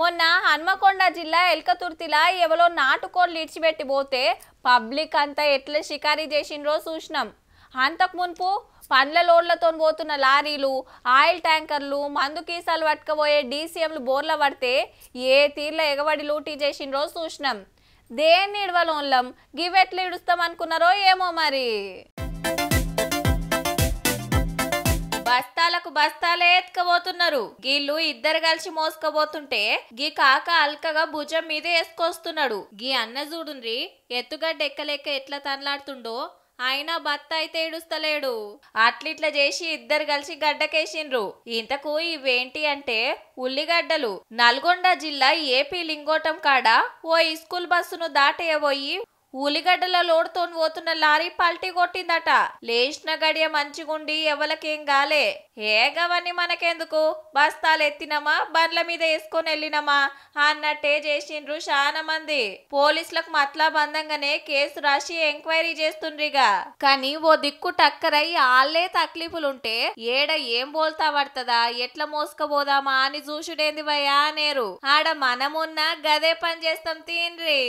మొన్న హన్మకొండ జిల్లా ఎల్కతుర్తిలా ఎవలో నాటుకోళ్ళు ఇడిచిపెట్టి పోతే పబ్లిక్ అంతా ఎట్లా షికారీ చేసిండ్రో చూసినాం. అంతకు మున్పు పండ్ల లోడ్లతో పోతున్న లారీలు, ఆయిల్ ట్యాంకర్లు, మందు కీసాలు పట్టుకుపోయే డీసీఎంలు బోర్ల పడితే ఏ తీర్ల ఎగబడి లూటీ చేసిండ్రో చూసినాం. దేన్ని ఇడవలోన్లం గివెట్లు ఇడుస్తాం అనుకున్నారో ఏమో మరి. బస్తాలకు బస్తాలే ఎత్తుకపోతున్నారు. గీళ్ళు ఇద్దరు కలిసి మోసుకపోతుంటే గీ కాక అల్కగా భుజం మీద వేసుకొస్తున్నాడు. గీ అన్న చూడుండ్రి ఎత్తుగడ్డ ఎక్కలేక ఎట్లా తనలాడుతుండో. అయినా బత్త అయితే ఇడుస్తలేడు. అట్లిట్లా చేసి ఇద్దరు కలిసి గడ్డకేసిండ్రు. ఇంతకు ఇవేంటి అంటే ఉల్లిగడ్డలు. నల్గొండ జిల్లా ఏపీ లింగోటం కాడ ఓ స్కూల్ బస్సును దాటేయబోయి ఉల్లిగడ్డల లోడుతో పోతున్న లారీ పల్టీ కొట్టిందట. లేచిన గడియ మంచిగుండి ఎవలకేం గాలే. ఏగవని మనకెందుకు, బస్తాలు ఎత్తినమా బండ్ల మీద వేసుకొని వెళ్ళినమా అన్నట్టే చేసిండ్రు చాలా మంది. పోలీసులకు మతలా బంధంగానే కేసు రాసి ఎంక్వైరీ చేస్తుండ్రిగా. కానీ ఓ దిక్కు టక్కరై ఆళ్లే తక్లీఫులుంటే ఏడ ఏం బోల్తా పడుతుందా, ఎట్లా మోసుకపోదామా అని చూసుడేంది భయా అనేరు. ఆడ మనమున్నా గదే పని చేస్తాం తీన్రి.